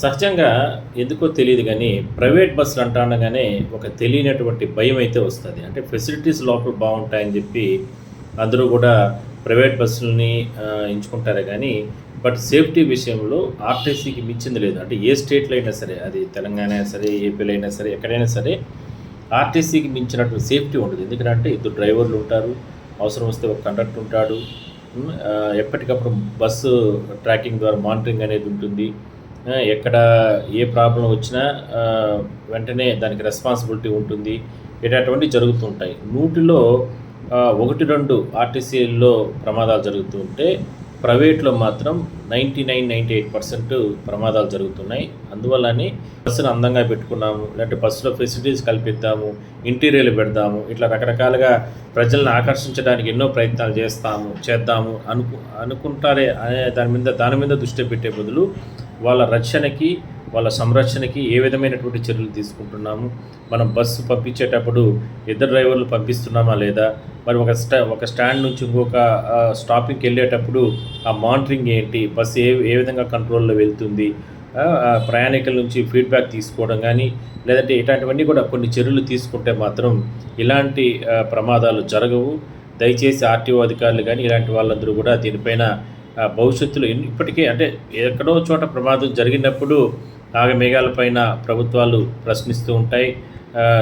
సహజంగా ఎందుకో తెలీదు గానీ, ప్రైవేట్ బస్సులు అనగానే ఒక తెలియనటువంటి భయమైతే వస్తది. అంటే ఫెసిలిటీస్ లోపల బావుంటాయని జెప్పి అందరూ గూడా ప్రైవేట్ బస్సులని ఎంచుకుంటారే గానీ, బట్ సేఫ్టీ విషయంలో ఆర్‌టీసీకి మించింది లేదు. అంటే ఏ స్టేట్‌లో అయినా సరే, అది తెలంగాణ అయినా సరే, ఏపీలో అయినా సరే, ఎక్కడైనా సరే ఆర్‌టీసీకి మించినటువంటి సేఫ్టీ ఉండదు. ఎందుకంటే ఇద్దరు డ్రైవర్లుంటారు. అవసరం వస్తే ఒక కండక్టర్ ఉంటాడు. ఎప్పటికప్పుడు బస్సు ట్రాకింగ్ ద్వారా మానిటరింగ్ అనేది ఉంటుంది. ఎక్కడ ఏ ప్రాబ్లమ్ వచ్చినా వెంటనే దానికి రెస్పాన్సిబిలిటీ ఉంటుంది. ఇలాంటివన్నీ జరుగుతూ ఉంటాయి. 100లో 1, 2 ఆర్‌టీసీల్లో ప్రమాదాలు జరుగుతూ ఉంటే, ప్రైవేట్‌లో మాత్రం 99, 98% ప్రమాదాలు జరుగుతున్నాయి. అందువల్లనే బస్సును అందంగా పెట్టుకున్నాము, లేదంటే బస్సులో ఫెసిలిటీస్ కల్పిద్దాము, ఇంటీరియర్‌లు పెడదాము, ఇట్లా రకరకాలుగా ప్రజలను ఆకర్షించడానికి ఎన్నో ప్రయత్నాలు చేద్దాము అనుకుంటారే అనే దాని మీద దృష్టి పెట్టే బదులు వాళ్ళ రక్షణకి, వాళ్ళ సంరక్షణకి ఏ విధమైనటువంటి చర్యలు తీసుకుంటున్నాము, మనం బస్సు పంపించేటప్పుడు ఇద్దరు డ్రైవర్లు పంపిస్తున్నామా లేదా, మరి ఒక స్టాండ్ నుంచి ఇంకొక స్టాపింగ్‌కి వెళ్ళేటప్పుడు ఆ మానిటరింగ్ ఏంటి, బస్సు ఏ విధంగా కంట్రోల్‌లో వెళ్తుంది, ప్రయాణికుల నుంచి ఫీడ్‌బ్యాక్ తీసుకోవడం గానీ, లేదంటే ఇట్లాంటివన్నీ కూడా కొన్ని చర్యలు తీసుకుంటే మాత్రం ఇలాంటి ప్రమాదాలు జరగవు. దయచేసి ఆర్‌టీఓ అధికారులు గానీ, ఇలాంటి వాళ్ళందరూ కూడా దీనిపైన భవిష్యత్తులో ఇప్పటికే అంటే ఎక్కడో చోట ప్రమాదం జరిగినప్పుడు ఆగమేఘాలపైన ప్రభుత్వాలు ప్రశ్నిస్తూ ఉంటాయి,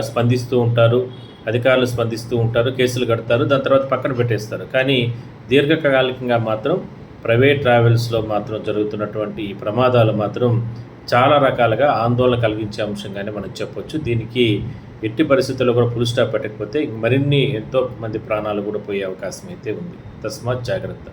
స్పందిస్తూ ఉంటారు, అధికారులు స్పందిస్తూ ఉంటారు, కేసులు కడతారు, దాని తర్వాత పక్కన పెట్టేస్తారు. కానీ దీర్ఘకాలికంగా మాత్రం ప్రైవేట్ ట్రావెల్స్‌లో మాత్రం జరుగుతున్నటువంటి ఈ ప్రమాదాలు మాత్రం చాలా రకాలుగా ఆందోళన కలిగించే అంశంగానే మనం చెప్పొచ్చు. దీనికి ఎట్టి పరిస్థితుల్లో కూడా ఫుల్ స్టాప్ పెట్టకపోతే మరిన్ని ఎంతో మంది ప్రాణాలు కూడా పోయే అవకాశం అయితే ఉంది. తస్మాత్ జాగ్రత్త.